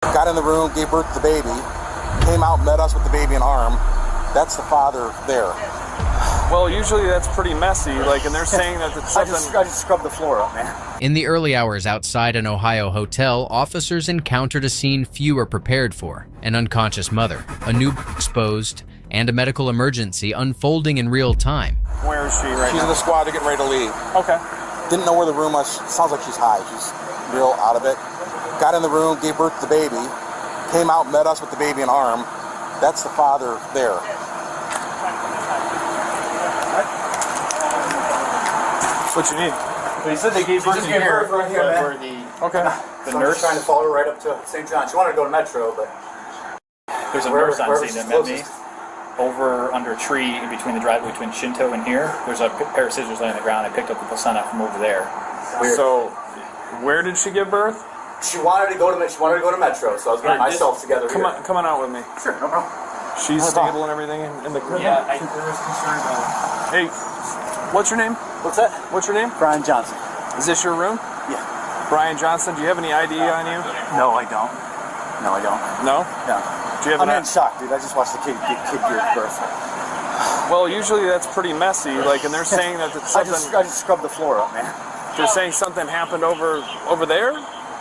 Got in the room, gave birth to the baby, came out, met us with the baby in arm. That's the father there. Well, usually that's pretty messy, and they're saying that it's something... I just scrubbed the floor up, man. In the early hours outside an Ohio hotel, officers encountered a scene few were prepared for: an unconscious mother, a newborn exposed, and a medical emergency unfolding in real time. Where is she right now? She's in the squad, they're getting ready to leave. Okay. Didn't know where the room was. Sounds like she's high. She's real out of it. Got in the room, gave birth to the baby, came out, met us with the baby in arm. That's the father there. What you need? They said they gave birth to here. Right here, man. The nurse trying to follow her right up to St. John. She wanted to go to Metro, but there's a nurse on scene that met me over under a tree in between the driveway between Shinto and here. There's a pair of scissors laying on the ground. I picked up the placenta from over there. Weird. So, where did she give birth? She wanted to go to Metro, so I was getting myself together. Come on out with me. Sure, no problem. She's stable and everything in the crib. Yeah, there was concern about it. Hey, what's your name? What's that? What's your name? Brian Johnson. Is this your room? Yeah. Brian Johnson, do you have any ID on you? No, I don't. No, I don't. No? No. Do you have I'm in shock, dude. I just watched the kid give birth. Well, usually that's pretty messy, and they're saying that it's something... I just scrubbed the floor up, man. They're saying something happened over there?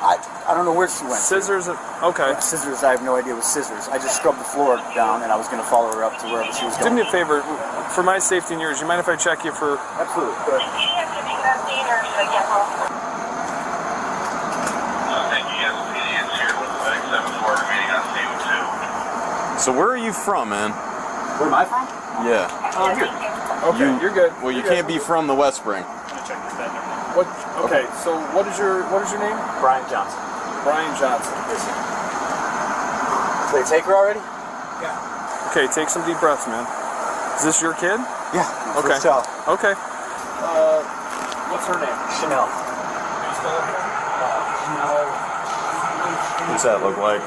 I don't know where she went. Scissors? Okay. Scissors, I have no idea. It was scissors. I just scrubbed the floor down, and I was going to follow her up to wherever she was going. Do me a favor, for my safety and yours, you mind if I check you for... Absolutely. Go ahead. So where are you from, man? Where am I from? Yeah. I'm here. Okay, you're good. Well, you can't be from the West Spring. What? Okay, so what is your name? Brian Johnson. Brian Johnson. Did they take her already? Yeah. Okay, take some deep breaths, man. Is this your kid? Yeah. Okay. First child. Okay. What's her name? Chanel. What's that look like?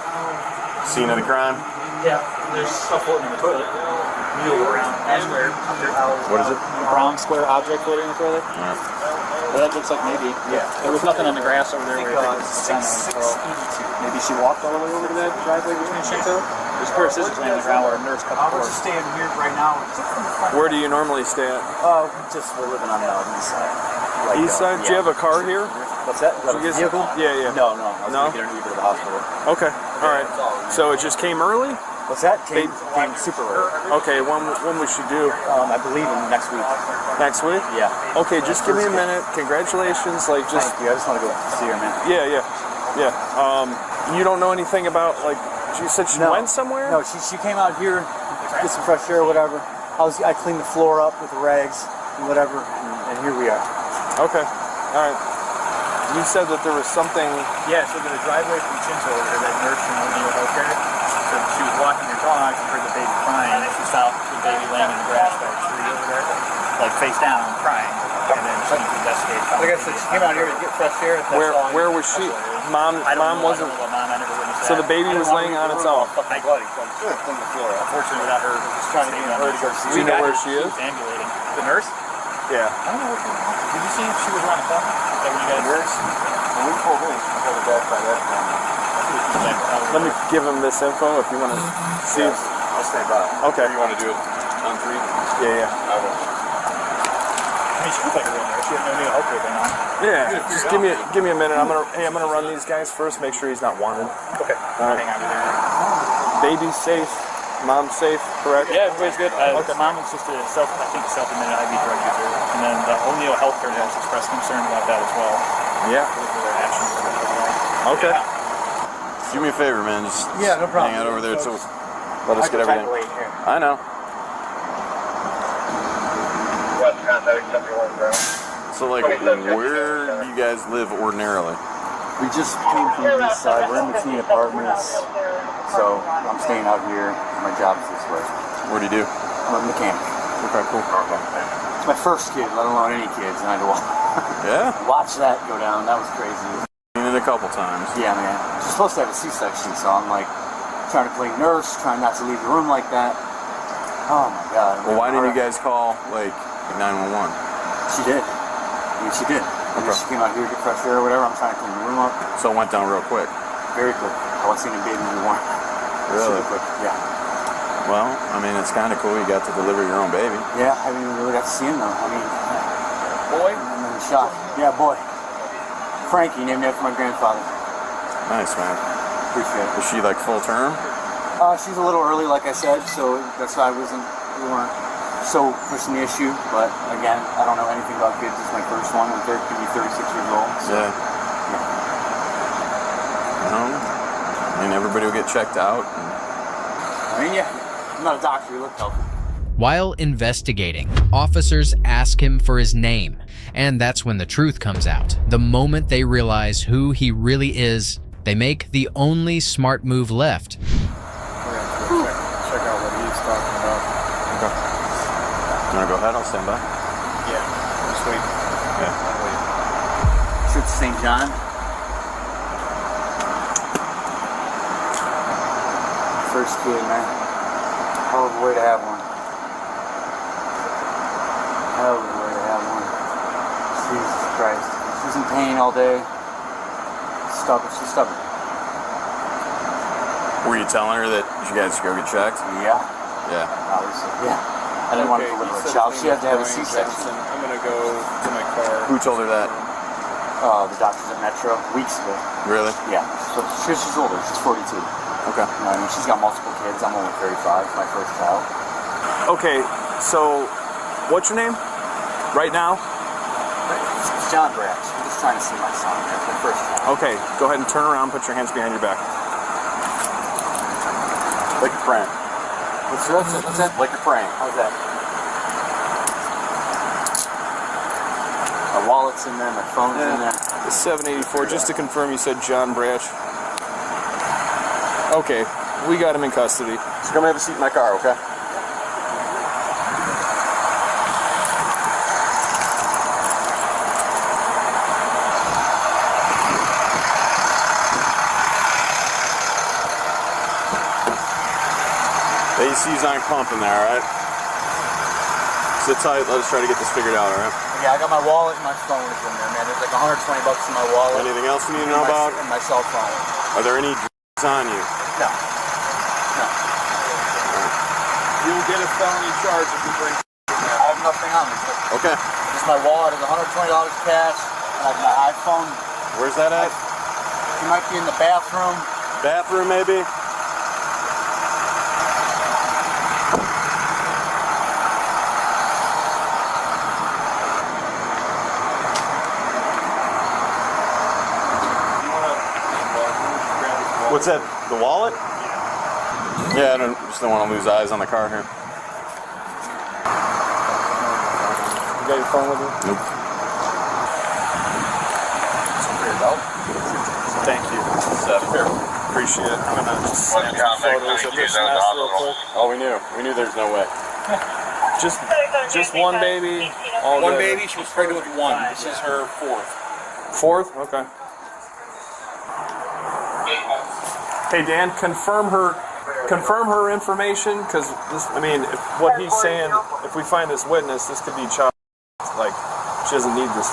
Scene of the crime? Yeah, there's stuff floating in the toilet. Mule around. What is it? Brown square object floating in the toilet. Yeah. Well, that looks like maybe. Yeah. There was nothing on the grass over there. Where 682. Maybe she walked all the way over to that driveway between Shinto. There's a pair of scissors laying on the ground where a nurse cut the cord. We're just staying here right now. Where do you normally stay at? We're living on the east side. East side? Do you have a car here? What's that? Did you get vehicle? Yeah. No. I was going to get her to the hospital. Okay. All right. So it just came early? What's that? Came super early. Okay. When would she do? I believe in next week. Next week? Yeah. Okay. Just give me a minute. Congratulations. Thank you. I just want to go see her, man. Yeah. You don't know anything about you said she went somewhere? No, she came out here, get some fresh air or whatever. I cleaned the floor up with the rags and whatever, and here we are. Okay. All right. You said that there was something... Yeah, so the driveway from Shinto over there, that nurse from O'Neill Healthcare, so she was walking her dog, she heard the baby crying, and she saw the baby laying in the grass by a tree over there, face down, crying, and then she investigated. Like I said, she came out here to get fresh air. Where was she? Mom wasn't... So the baby was laying on its own? Unfortunately, without her trying to get her to go see. Do you know where she is? Ambulating. The nurse? Yeah. I don't know where she was. Did you see if she was around the corner? Is that when you guys... Nurse? When we pulled in, she was back by that time. Let me give him this info if you want to see. Yes, I'll stay by. Okay. You want to do it on 3? Yeah. I will. I mean, she looked like a real nurse. She had no O'Neill Healthcare going on. Yeah. Just give me a minute. I'm gonna run these guys first. Make sure he's not wanted. Okay. All right. Hang on there. Baby's safe. Mom's safe. Correct. Yeah, everybody's good. Okay. The mom was just a self-admitted IV drug user, and then the O'Neill Healthcare nurse expressed concern about that as well. Yeah. For their actions. Okay. Yeah. Do me a favor, man. Just No problem. hang out over there so let us get everything. I know. So, where do you guys live ordinarily? We just came from the east side. We're in between apartments, so I'm staying out here. My job's this way. What do you do? I'm a mechanic. Okay, cool. It's my first kid, let alone any kids, and I had to Yeah? watch that go down. That was crazy. Seen it a couple times. Yeah, man. She's supposed to have a C-section, so I'm trying to play nurse, trying not to leave the room like that. Oh my God. Well, why didn't you guys call 911? She did. I mean, she did. Okay. She came out here to get fresh air or whatever. I'm trying to clean the room up. So it went down real quick. Very quick. I wasn't seeing him bathing anymore. Really? Super quick. Yeah. Well, I mean, it's kind of cool you got to deliver your own baby. Yeah, I haven't even really got to see him though. I mean, Boy? I'm in shock. Yeah, boy. Frankie, named after my grandfather. Nice, man. Appreciate it. Is she like full term? She's a little early, like I said, so that's why we weren't so pushing the issue. But again, I don't know anything about kids. It's my first one. I'm going to be 36 years old. So, Yeah. I mean, everybody will get checked out. I mean, yeah, I'm not a doctor. You look healthy. While investigating, officers ask him for his name, and that's when the truth comes out. The moment they realize who he really is, they make the only smart move left. We're going to check out what he's talking about. Okay. You want to go ahead? I'll stand by. Yeah, just wait. Yeah. Church of St. John. First kid, man. Hell of a way to have one. Hell of a way to have one. Jesus Christ. She's in pain all day. Stubborn. She's stubborn. Were you telling her that you guys should go get checked? Yeah. Yeah. Obviously. Yeah. I didn't want to deliver a child. She had to have a C-section. I'm going to go to my car. Who told her that? The doctors at Metro weeks ago. Really? Yeah. So she's older. She's 42. Okay. You know, I mean, she's got multiple kids. I'm only 35. My first child. Okay, so what's your name? Right now? It's John Branch. I'm just trying to see my son. That's my first child. Okay, go ahead and turn around, put your hands behind your back. Like you're praying. What's that? Like you're praying. How's that? My wallet's in there. My phone's in there. 784, just to confirm you said John Branch. Okay, we got him in custody. So come have a seat in my car, okay? The AC's on pumping there, alright? Sit tight, let us try to get this figured out, alright? Yeah, I got my wallet and my phone is in there, man. There's like $120 in my wallet. Anything else you need to know about? And my cell phone. Are there any on you? No. No. You'll get a felony charge if you bring. I have nothing on me. Okay. Just my wallet is $120 cash. And I have my iPhone. Where's that at? He might be in the bathroom. Bathroom, maybe? What's that? The wallet? Yeah, I just don't want to lose eyes on the car here. You got your phone with you? Nope. Thank you. Appreciate it. I'm gonna just snap some photos of this mess real quick. Oh, we knew. We knew there's no way. Just one baby. All One good. baby, she was pregnant with one. This is her fourth. Fourth? Okay. Hey Dan, confirm her information, because this. I mean, what he's saying. If we find this witness, this could be child. Like, she doesn't need this.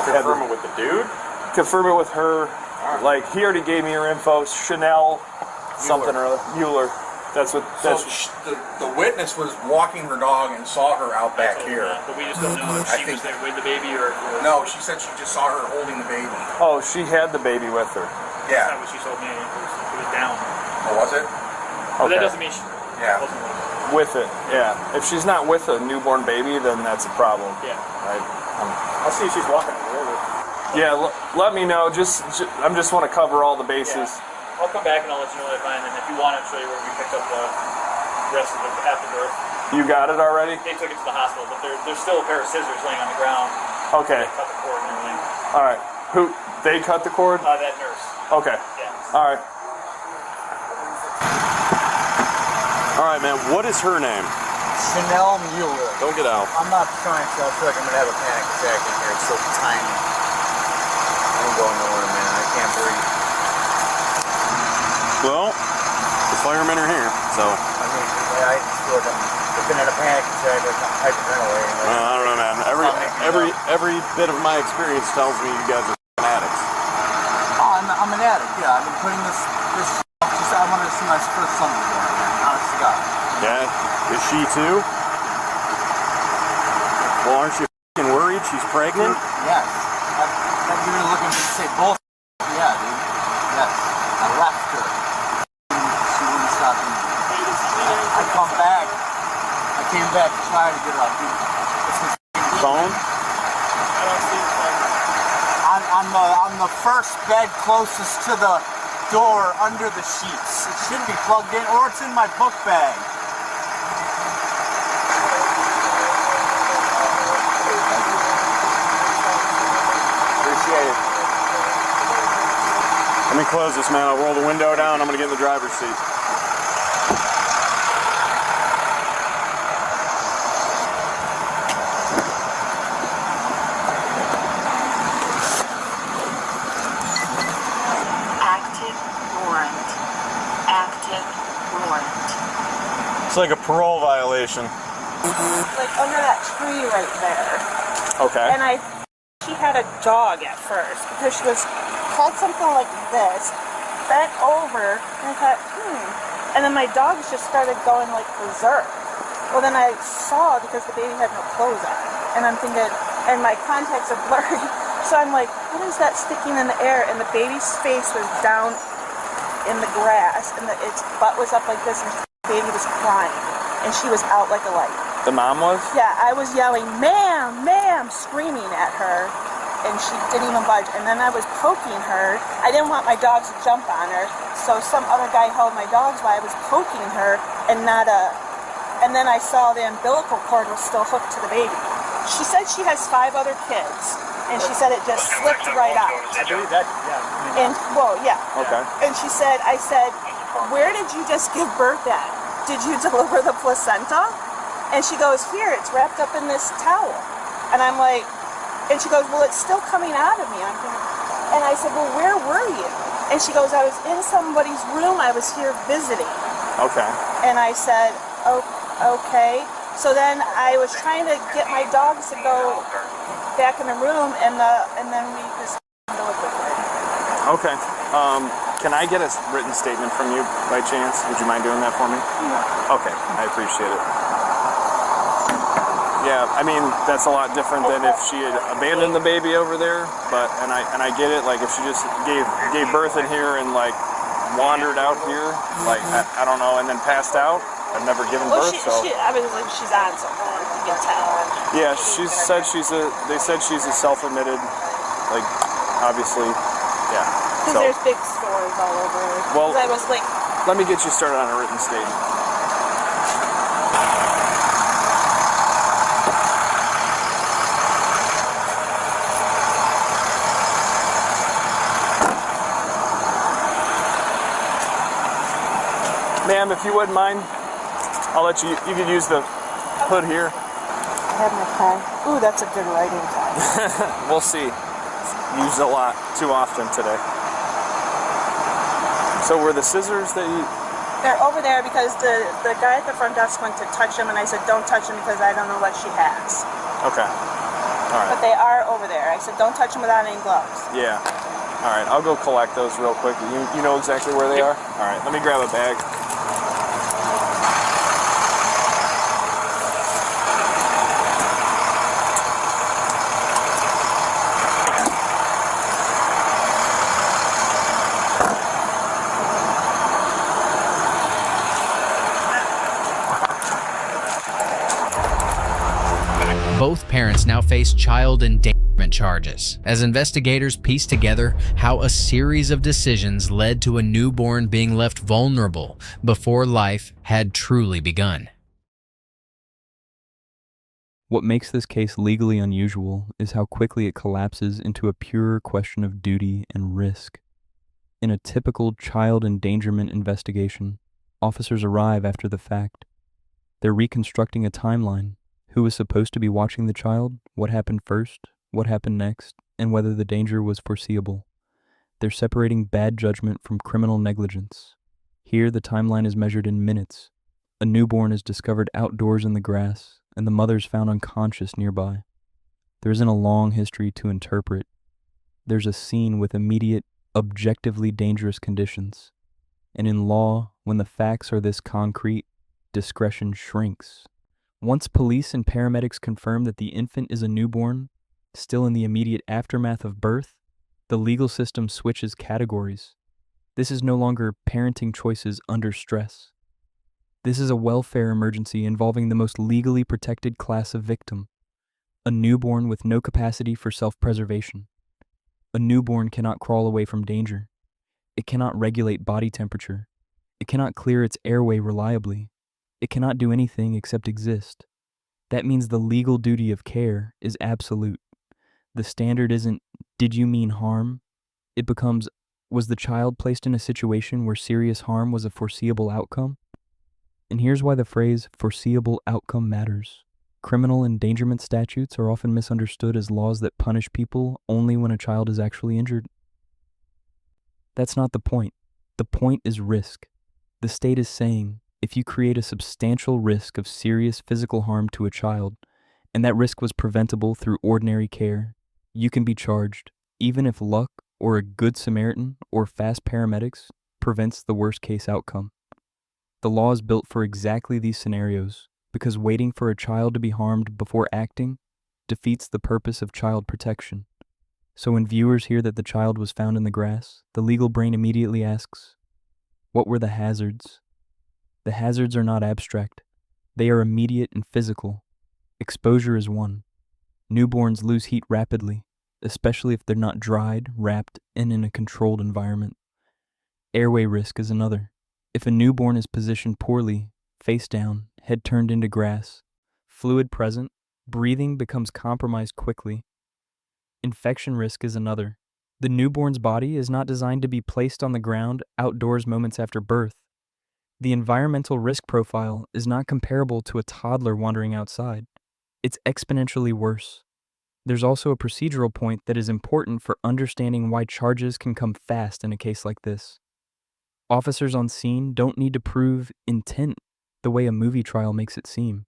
Confirm it with the dude? Confirm it with her. Like, he already gave me her info. Chanel, something or other. Mueller. That's what. That's. So the witness was walking her dog and saw her out back here. But we just don't know if she was there with the baby or if it was No, she said she just saw her holding the baby. Oh, she had the baby with her. Yeah. not what she told me. It was down. Oh, was it? But that Okay. doesn't mean she Yeah. wasn't with her. With it, yeah. If she's not with a newborn baby, then that's a problem. Yeah. Right? I'll see if she's walking on the river. Yeah, let me know. I just want to cover all the bases. Yeah. I'll come back and I'll let you know what I find. And if you want, I'll show you where we picked up the rest of the after birth. You got it already? They took it to the hospital, but there's still a pair of scissors laying on the ground. Okay. They cut the cord and everything. All right. Who? They cut the cord? That nurse. Okay. Yeah. All right. All right, man. What is her name? Chanel Mueller. Don't get out. I'm not trying to. I feel like I'm gonna have a panic attack in here. It's so tiny. I ain't going nowhere, man. I can't breathe. Well, the firemen are here, so. I mean, I just feel like I'm looking at a panic attack. Like I'm hyperventilating. Like, I don't know, man. Every bit of my experience tells me you guys are addicts. oh, I'm an addict. Yeah, I've been putting this my first son was born, man. Honest to God. Yeah. Is she too? Well, aren't you f***ing worried? She's pregnant? Yes. You're gonna look at me and say bull. Yeah, dude. Yes. I left her. She wouldn't stop me. I come back. I came back to try to get her up. Dude, it's his Phone? I don't see the phone. on the first bed closest to the door under the sheets. It should be plugged in, or it's in my book bag. Appreciate it. Let me close this, man. I'll roll the window down. I'm gonna get in the driver's seat. Active warrant. Active warrant. It's like a parole violation. Like under that tree right there. Okay. And she had a dog at first because she had something like this, bent over, and I thought, And then my dogs just started going like berserk. Well, then I saw because the baby had no clothes on, and I'm thinking, and my contacts are blurry, so I'm like, what is that sticking in the air? And the baby's face was down in the grass, and its butt was up like this, and the baby was crying, and she was out like a light. The mom was? Yeah, I was yelling, ma'am, ma'am, screaming at her, and she didn't even budge. And then I was poking her. I didn't want my dogs to jump on her, so some other guy held my dogs while I was poking her, and then I saw the umbilical cord was still hooked to the baby. She said she has 5 other kids, and she said it just slipped right out. I believe that, yeah. And, well, yeah. Okay. And I said, where did you just give birth at? Did you deliver the placenta? And she goes, here, it's wrapped up in this towel. And I'm like, and she goes, well, it's still coming out of me. And I said, well, where were you? And she goes, I was in somebody's room. I was here visiting. Okay. And I said, oh, okay. So then I was trying to get my dogs to go back in the room, and then we just delivered it. Okay. Can I get a written statement from you by chance? Would you mind doing that for me? Yeah. Okay, I appreciate it. Yeah, I mean, that's a lot different than if she had abandoned the baby over there, but and I get it, like if she just gave birth in here and like wandered out here, like I don't know, and then passed out. I've never given birth, so I was like, she's on something, you can tell. yeah, they said she's a self-admitted, like obviously, yeah. Because there's big stores all over. Well, I was like, let me get you started on a written statement. Ma'am, if you wouldn't mind, I'll let you could use the hood here. I have my pen. Ooh, that's a good writing pen. We'll see. Used a lot too often today. So were the scissors that you... They're over there because the guy at the front desk went to touch them, and I said, don't touch them because I don't know what she has. Okay. All right. But they are over there. I said, don't touch them without any gloves. Yeah. All right, I'll go collect those real quick. You know exactly where they are? All right, let me grab a bag. Both parents now face child endangerment charges as investigators piece together how a series of decisions led to a newborn being left vulnerable before life had truly begun. What makes this case legally unusual is how quickly it collapses into a pure question of duty and risk. In a typical child endangerment investigation, officers arrive after the fact. They're reconstructing a timeline. Who was supposed to be watching the child, what happened first, what happened next, and whether the danger was foreseeable. They're separating bad judgment from criminal negligence. Here, the timeline is measured in minutes. A newborn is discovered outdoors in the grass, and the mother's found unconscious nearby. There isn't a long history to interpret. There's a scene with immediate, objectively dangerous conditions. And in law, When the facts are this concrete, discretion shrinks. Once police and paramedics confirm that the infant is a newborn, still in the immediate aftermath of birth, the legal system switches categories. This is no longer parenting choices under stress. This is a welfare emergency involving the most legally protected class of victim, a newborn with no capacity for self-preservation. A newborn cannot crawl away from danger. It cannot regulate body temperature. It cannot clear its airway reliably. It cannot do anything except exist. That means the legal duty of care is absolute. The standard isn't, did you mean harm? It becomes, was the child placed in a situation where serious harm was a foreseeable outcome? And here's why the phrase foreseeable outcome matters. Criminal endangerment statutes are often misunderstood as laws that punish people only when a child is actually injured. That's not the point. The point is risk. The state is saying, if you create a substantial risk of serious physical harm to a child, and that risk was preventable through ordinary care, you can be charged, even if luck or a good Samaritan or fast paramedics prevents the worst case outcome. The law is built for exactly these scenarios, because waiting for a child to be harmed before acting defeats the purpose of child protection. So when viewers hear that the child was found in the grass, the legal brain immediately asks, what were the hazards? The hazards are not abstract. They are immediate and physical. Exposure is one. Newborns lose heat rapidly, especially if they're not dried, wrapped, and in a controlled environment. Airway risk is another. If a newborn is positioned poorly, face down, head turned into grass, fluid present, breathing becomes compromised quickly. Infection risk is another. The newborn's body is not designed to be placed on the ground outdoors moments after birth. The environmental risk profile is not comparable to a toddler wandering outside. It's exponentially worse. There's also a procedural point that is important for understanding why charges can come fast in a case like this. Officers on scene don't need to prove intent the way a movie trial makes it seem.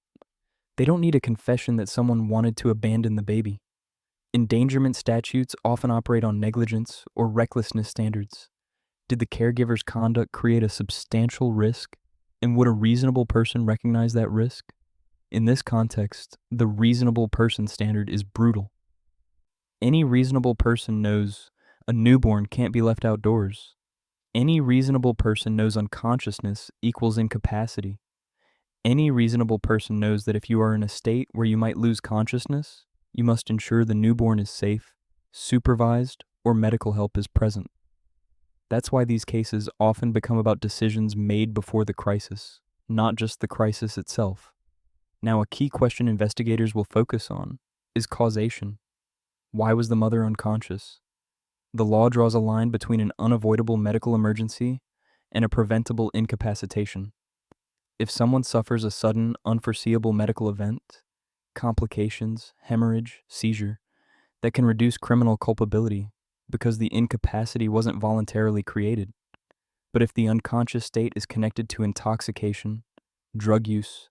They don't need a confession that someone wanted to abandon the baby. Endangerment statutes often operate on negligence or recklessness standards. Did the caregiver's conduct create a substantial risk? And would a reasonable person recognize that risk? In this context, the reasonable person standard is brutal. Any reasonable person knows a newborn can't be left outdoors. Any reasonable person knows unconsciousness equals incapacity. Any reasonable person knows that if you are in a state where you might lose consciousness, you must ensure the newborn is safe, supervised, or medical help is present. That's why these cases often become about decisions made before the crisis, not just the crisis itself. Now, a key question investigators will focus on is causation. Why was the mother unconscious? The law draws a line between an unavoidable medical emergency and a preventable incapacitation. If someone suffers a sudden, unforeseeable medical event, complications, hemorrhage, seizure, that can reduce criminal culpability because the incapacity wasn't voluntarily created. But if the unconscious state is connected to intoxication, drug use,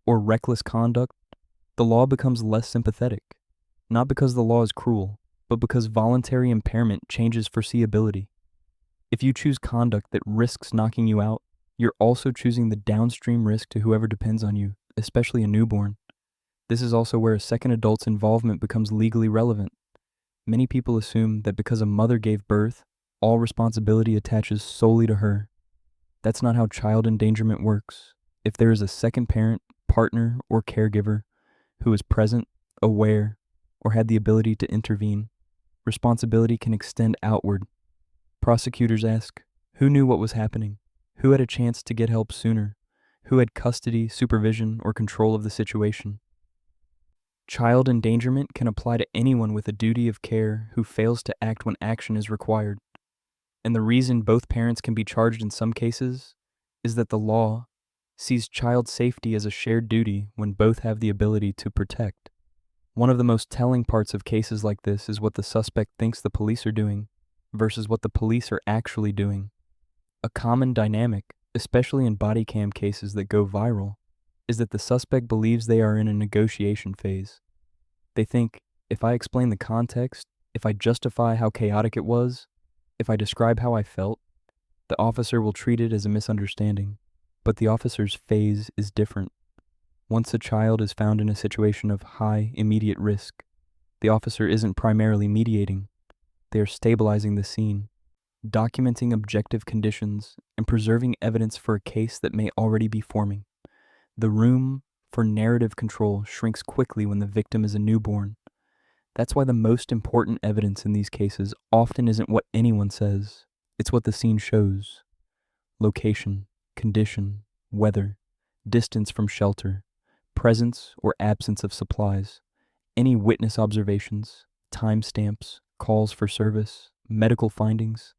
or reckless conduct, the law becomes less sympathetic, not because the law is cruel, but because voluntary impairment changes foreseeability. If you choose conduct that risks knocking you out, you're also choosing the downstream risk to whoever depends on you, especially a newborn. This is also where a second adult's involvement becomes legally relevant. Many people assume that because a mother gave birth, all responsibility attaches solely to her. That's not how child endangerment works. If there is a second parent, partner, or caregiver who is present, aware, or had the ability to intervene, responsibility can extend outward. Prosecutors ask, who knew what was happening? Who had a chance to get help sooner? Who had custody, supervision, or control of the situation? Child endangerment can apply to anyone with a duty of care who fails to act when action is required. And the reason both parents can be charged in some cases is that the law sees child safety as a shared duty when both have the ability to protect. One of the most telling parts of cases like this is what the suspect thinks the police are doing versus what the police are actually doing. A common dynamic, especially in body cam cases that go viral, is that the suspect believes they are in a negotiation phase. They think, if I explain the context, if I justify how chaotic it was, if I describe how I felt, The officer will treat it as a misunderstanding, but the officer's phase is different. Once a child is found in a situation of high immediate risk, the officer isn't primarily mediating. They are stabilizing the scene, documenting objective conditions, and preserving evidence for a case that may already be forming. The room for narrative control shrinks quickly when the victim is a newborn. That's why the most important evidence in these cases often isn't what anyone says, it's what the scene shows. Location, condition, weather, distance from shelter, presence or absence of supplies, any witness observations, timestamps, calls for service, medical findings.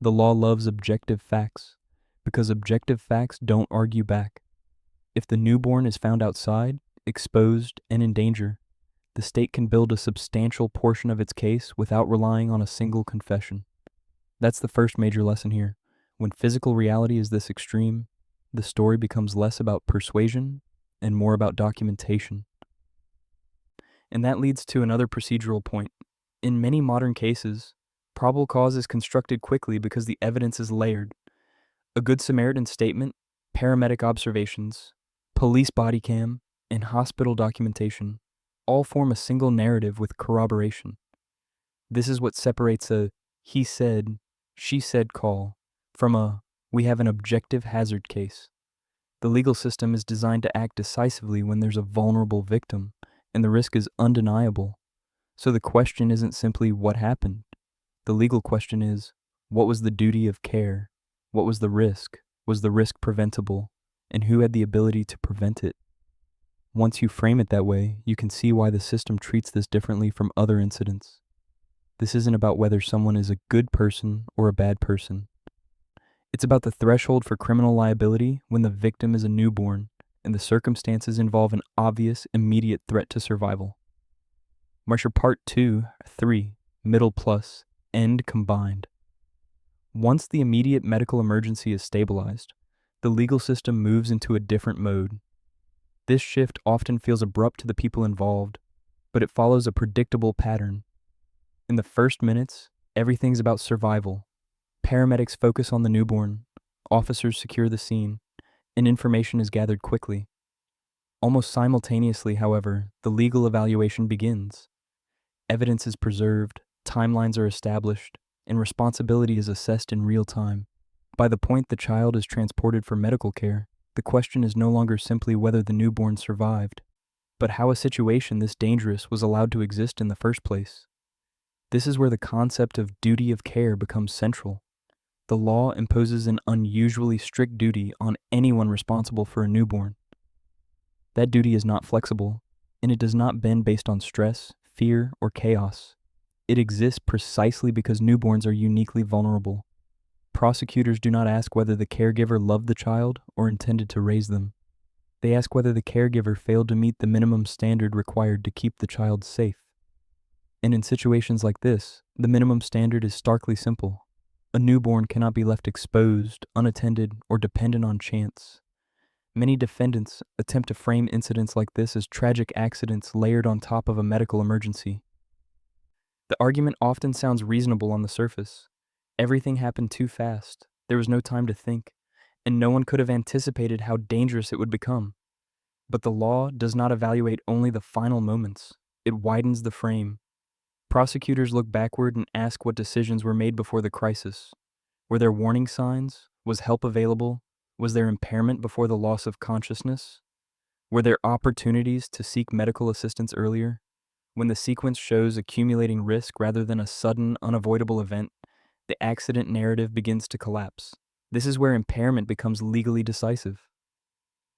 The law loves objective facts, because objective facts don't argue back. If the newborn is found outside, exposed, and in danger, the state can build a substantial portion of its case without relying on a single confession. That's the first major lesson here. When physical reality is this extreme, the story becomes less about persuasion and more about documentation. And that leads to another procedural point. In many modern cases, probable cause is constructed quickly because the evidence is layered. A Good Samaritan statement, paramedic observations, police body cam, and hospital documentation all form a single narrative with corroboration. This is what separates a he said, she said call from a we have an objective hazard case. The legal system is designed to act decisively when there's a vulnerable victim and the risk is undeniable. So the question isn't simply what happened. The legal question is, what was the duty of care? What was the risk? Was the risk preventable? And who had the ability to prevent it? Once you frame it that way, you can see why the system treats this differently from other incidents. This isn't about whether someone is a good person or a bad person. It's about the threshold for criminal liability when the victim is a newborn and the circumstances involve an obvious, immediate threat to survival. Marcia Part 2, 3, middle plus, end combined. Once the immediate medical emergency is stabilized, the legal system moves into a different mode. This shift often feels abrupt to the people involved, but it follows a predictable pattern. In the first minutes, everything's about survival. Paramedics focus on the newborn, officers secure the scene, and information is gathered quickly. Almost simultaneously, however, the legal evaluation begins. Evidence is preserved, timelines are established, and responsibility is assessed in real time. By the point the child is transported for medical care, the question is no longer simply whether the newborn survived, but how a situation this dangerous was allowed to exist in the first place. This is where the concept of duty of care becomes central. The law imposes an unusually strict duty on anyone responsible for a newborn. That duty is not flexible, and it does not bend based on stress, fear, or chaos. It exists precisely because newborns are uniquely vulnerable. Prosecutors do not ask whether the caregiver loved the child or intended to raise them. They ask whether the caregiver failed to meet the minimum standard required to keep the child safe. And in situations like this, the minimum standard is starkly simple. A newborn cannot be left exposed, unattended, or dependent on chance. Many defendants attempt to frame incidents like this as tragic accidents layered on top of a medical emergency. The argument often sounds reasonable on the surface. Everything happened too fast, there was no time to think, and no one could have anticipated how dangerous it would become. But the law does not evaluate only the final moments, it widens the frame. Prosecutors look backward and ask what decisions were made before the crisis. Were there warning signs? Was help available? Was there impairment before the loss of consciousness? Were there opportunities to seek medical assistance earlier? When the sequence shows accumulating risk rather than a sudden, unavoidable event, the accident narrative begins to collapse. This is where impairment becomes legally decisive.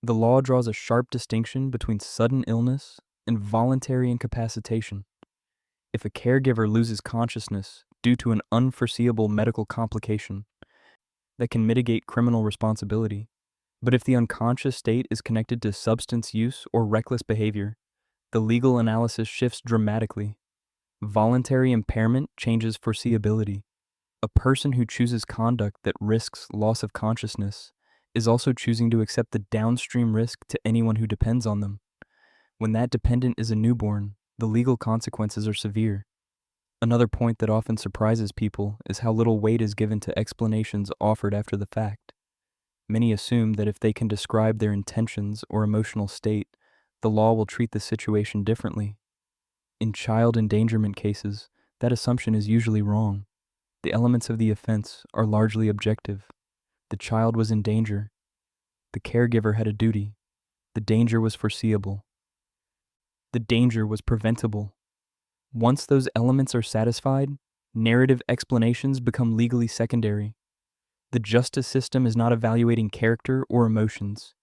The law draws a sharp distinction between sudden illness and voluntary incapacitation. If a caregiver loses consciousness due to an unforeseeable medical complication, that can mitigate criminal responsibility. But if the unconscious state is connected to substance use or reckless behavior, the legal analysis shifts dramatically. Voluntary impairment changes foreseeability. A person who chooses conduct that risks loss of consciousness is also choosing to accept the downstream risk to anyone who depends on them. When that dependent is a newborn, the legal consequences are severe. Another point that often surprises people is how little weight is given to explanations offered after the fact. Many assume that if they can describe their intentions or emotional state, the law will treat the situation differently. In child endangerment cases, that assumption is usually wrong. The elements of the offense are largely objective. The child was in danger. The caregiver had a duty. The danger was foreseeable. The danger was preventable. Once those elements are satisfied, narrative explanations become legally secondary. The justice system is not evaluating character or emotions.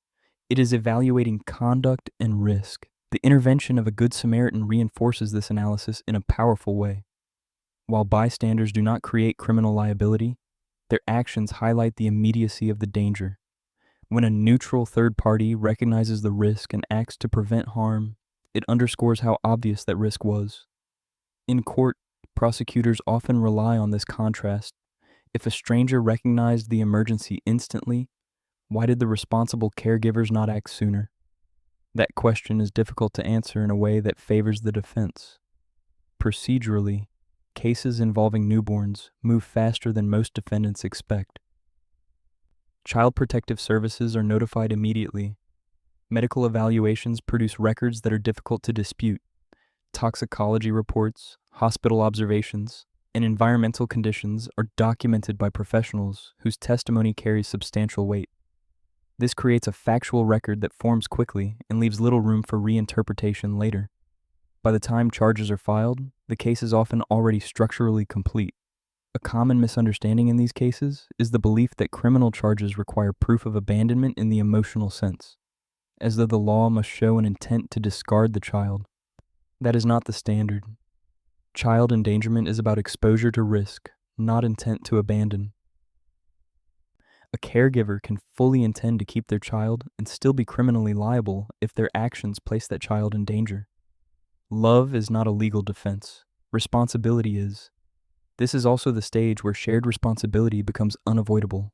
It is evaluating conduct and risk. The intervention of a Good Samaritan reinforces this analysis in a powerful way. While bystanders do not create criminal liability, their actions highlight the immediacy of the danger. When a neutral third party recognizes the risk and acts to prevent harm, it underscores how obvious that risk was. In court, prosecutors often rely on this contrast. If a stranger recognized the emergency instantly, why did the responsible caregivers not act sooner? That question is difficult to answer in a way that favors the defense. Procedurally, cases involving newborns move faster than most defendants expect. Child Protective Services are notified immediately. Medical evaluations produce records that are difficult to dispute. Toxicology reports, hospital observations, and environmental conditions are documented by professionals whose testimony carries substantial weight. This creates a factual record that forms quickly and leaves little room for reinterpretation later. By the time charges are filed, the case is often already structurally complete. A common misunderstanding in these cases is the belief that criminal charges require proof of abandonment in the emotional sense, as though the law must show an intent to discard the child. That is not the standard. Child endangerment is about exposure to risk, not intent to abandon. A caregiver can fully intend to keep their child and still be criminally liable if their actions place that child in danger. Love is not a legal defense. Responsibility is. This is also the stage where shared responsibility becomes unavoidable.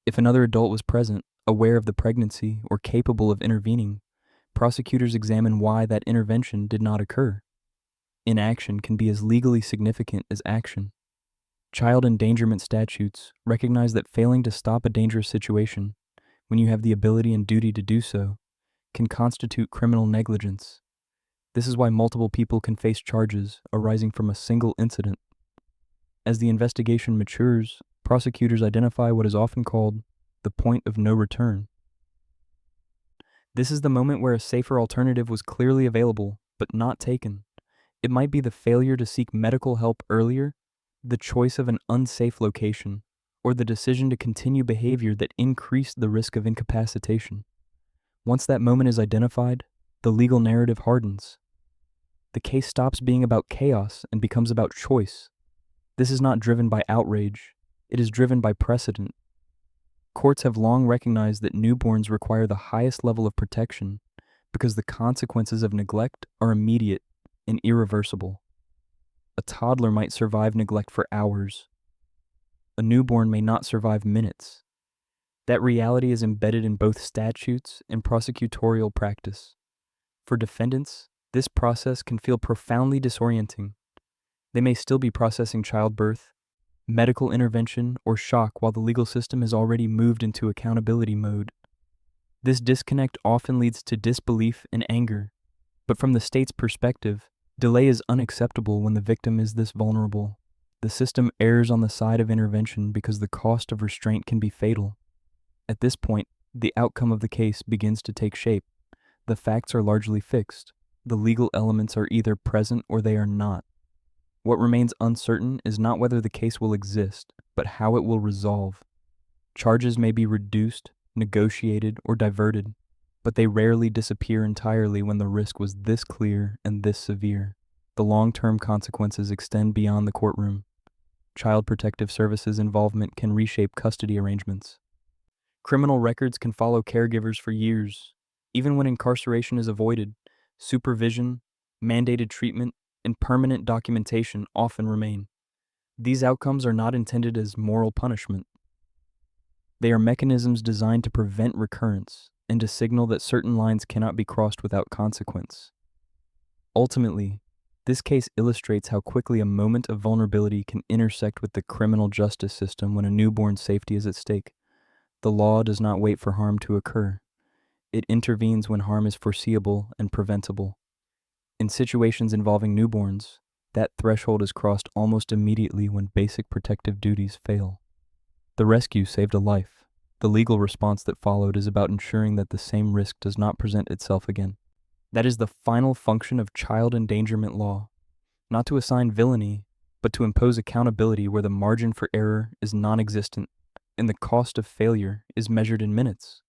If another adult was present, aware of the pregnancy, or capable of intervening, prosecutors examine why that intervention did not occur. Inaction can be as legally significant as action. Child endangerment statutes recognize that failing to stop a dangerous situation, when you have the ability and duty to do so, can constitute criminal negligence. This is why multiple people can face charges arising from a single incident. As the investigation matures, prosecutors identify what is often called the point of no return. This is the moment where a safer alternative was clearly available, but not taken. It might be the failure to seek medical help earlier, the choice of an unsafe location, or the decision to continue behavior that increased the risk of incapacitation. Once that moment is identified, the legal narrative hardens. The case stops being about chaos and becomes about choice. This is not driven by outrage. It is driven by precedent. Courts have long recognized that newborns require the highest level of protection because the consequences of neglect are immediate and irreversible. A toddler might survive neglect for hours. A newborn may not survive minutes. That reality is embedded in both statutes and prosecutorial practice. For defendants, this process can feel profoundly disorienting. They may still be processing childbirth, medical intervention, or shock while the legal system has already moved into accountability mode. This disconnect often leads to disbelief and anger, but from the state's perspective, delay is unacceptable when the victim is this vulnerable. The system errs on the side of intervention because the cost of restraint can be fatal. At this point, the outcome of the case begins to take shape. The facts are largely fixed. The legal elements are either present or they are not. What remains uncertain is not whether the case will exist, but how it will resolve. Charges may be reduced, negotiated, or diverted, but they rarely disappear entirely when the risk was this clear and this severe. The long-term consequences extend beyond the courtroom. Child Protective Services involvement can reshape custody arrangements. Criminal records can follow caregivers for years. Even when incarceration is avoided, supervision, mandated treatment, and permanent documentation often remain. These outcomes are not intended as moral punishment. They are mechanisms designed to prevent recurrence and to signal that certain lines cannot be crossed without consequence. Ultimately, This case illustrates how quickly a moment of vulnerability can intersect with the criminal justice system when a newborn's safety is at stake. The law does not wait for harm to occur. It intervenes when harm is foreseeable and preventable. In situations involving newborns, that threshold is crossed almost immediately when basic protective duties fail. The rescue saved a life. The legal response that followed is about ensuring that the same risk does not present itself again. That is the final function of child endangerment law, not to assign villainy, but to impose accountability where the margin for error is non-existent and the cost of failure is measured in minutes.